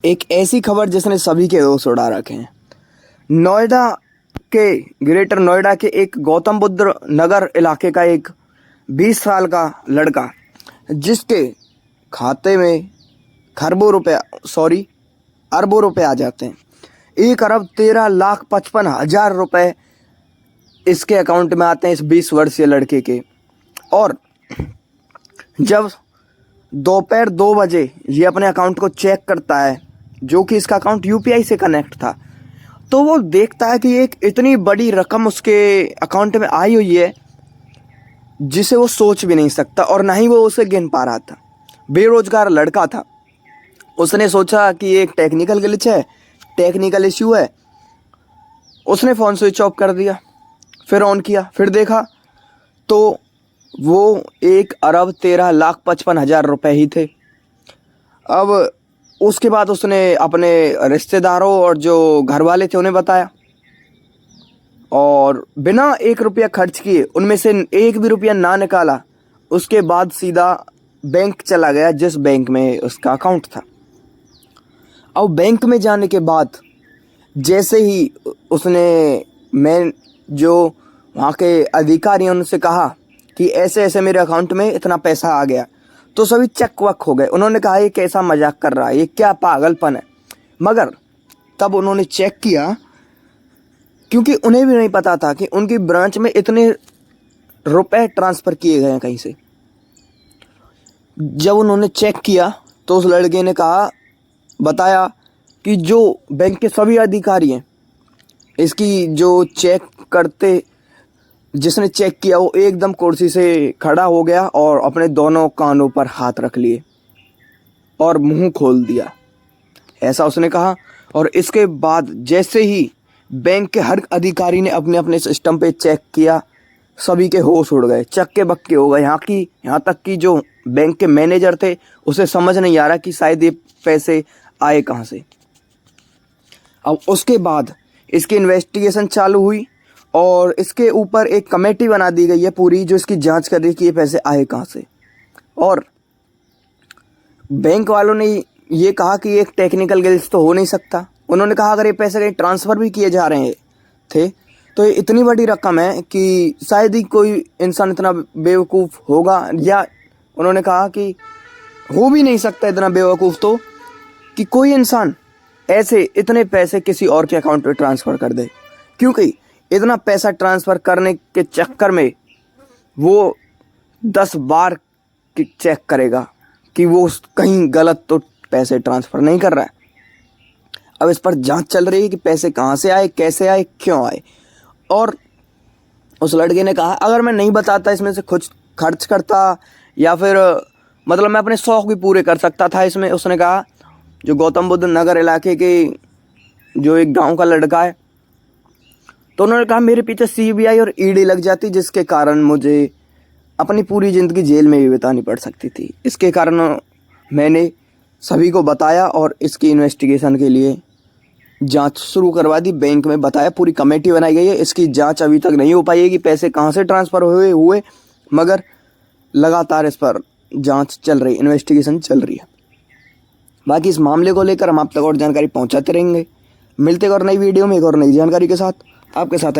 एक ऐसी खबर जिसने सभी के होश उड़ा रखे हैं। नोएडा के ग्रेटर नोएडा के एक गौतम बुद्ध नगर इलाके का एक 20 साल का लड़का, जिसके खाते में अरबों रुपए आ जाते हैं। 1,13,55,000 रुपए इसके अकाउंट में आते हैं, इस 20 वर्षीय लड़के के। और जब दोपहर 2 बजे ये अपने अकाउंट को चेक करता है, जो कि इसका अकाउंट यूपीआई से कनेक्ट था, तो वो देखता है कि एक इतनी बड़ी रकम उसके अकाउंट में आई हुई है जिसे वो सोच भी नहीं सकता, और ना ही वो उसे गिन पा रहा था। बेरोजगार लड़का था। उसने सोचा कि एक टेक्निकल ग्लिच है, टेक्निकल इश्यू है। उसने फ़ोन स्विच ऑफ कर दिया, फिर ऑन किया, फिर देखा तो वो 1,13,55,000 रुपये ही थे। अब उसके बाद उसने अपने रिश्तेदारों और जो घर वाले थे उन्हें बताया, और बिना 1 रुपया खर्च किए, उनमें से 1 भी रुपया ना निकाला, उसके बाद सीधा बैंक चला गया जिस बैंक में उसका अकाउंट था। अब बैंक में जाने के बाद जैसे ही मैं जो वहाँ के अधिकारी हैं उनसे कहा कि ऐसे ऐसे मेरे अकाउंट में इतना पैसा आ गया, तो सभी चक वक हो गए। उन्होंने कहा ये कैसा मजाक कर रहा है, ये क्या पागलपन है। मगर तब उन्होंने चेक किया, क्योंकि उन्हें भी नहीं पता था कि उनकी ब्रांच में इतने रुपए ट्रांसफ़र किए गए हैं कहीं से। जब उन्होंने चेक किया तो उस लड़के ने बताया कि जो बैंक के सभी अधिकारी हैं, इसकी जो चेक करते जिसने चेक किया वो एकदम कुर्सी से खड़ा हो गया और अपने दोनों कानों पर हाथ रख लिए और मुंह खोल दिया, ऐसा उसने कहा। और इसके बाद जैसे ही बैंक के हर अधिकारी ने अपने अपने सिस्टम पे चेक किया, सभी के होश उड़ गए, चक्के बक्के हो गए। यहाँ तक कि जो बैंक के मैनेजर थे उसे समझ नहीं आ रहा कि शायद ये पैसे आए कहाँ से। अब उसके बाद इसकी इन्वेस्टिगेशन चालू हुई और इसके ऊपर एक कमेटी बना दी गई है पूरी, जो इसकी जांच कर रही है कि ये पैसे आए कहाँ से। और बैंक वालों ने ये कहा कि एक टेक्निकल ग्लिच तो हो नहीं सकता। उन्होंने कहा अगर ये पैसे कहीं ट्रांसफ़र भी किए जा रहे थे तो ये इतनी बड़ी रकम है कि शायद ही कोई इंसान इतना बेवकूफ़ होगा, या उन्होंने कहा कि हो भी नहीं सकता इतना बेवकूफ़ तो कि कोई इंसान ऐसे इतने पैसे किसी और के अकाउंट पे ट्रांसफ़र कर दे, क्योंकि इतना पैसा ट्रांसफ़र करने के चक्कर में वो 10 बार चेक करेगा कि वो कहीं गलत तो पैसे ट्रांसफ़र नहीं कर रहा है। अब इस पर जांच चल रही है कि पैसे कहाँ से आए, कैसे आए, क्यों आए। और उस लड़के ने कहा अगर मैं नहीं बताता, इसमें से कुछ खर्च करता या फिर मतलब मैं अपने शौक़ भी पूरे कर सकता था इसमें। उसने कहा जो गौतम बुद्ध नगर इलाके के जो एक गांव का लड़का है, तो उन्होंने कहा मेरे पीछे सीबीआई और ईडी लग जाती, जिसके कारण मुझे अपनी पूरी ज़िंदगी जेल में भी बितानी पड़ सकती थी। इसके कारण मैंने सभी को बताया और इसकी इन्वेस्टिगेशन के लिए जांच शुरू करवा दी। बैंक में बताया, पूरी कमेटी बनाई गई है। इसकी जांच अभी तक नहीं हो पाई है कि पैसे कहाँ से ट्रांसफ़र हुए, मगर लगातार इस पर जांच चल रही, इन्वेस्टिगेशन चल रही है। बाकी इस मामले को लेकर हम आप तक और जानकारी पहुंचाते रहेंगे। मिलते हैं और नई वीडियो में एक और नई जानकारी के साथ। आपके साथ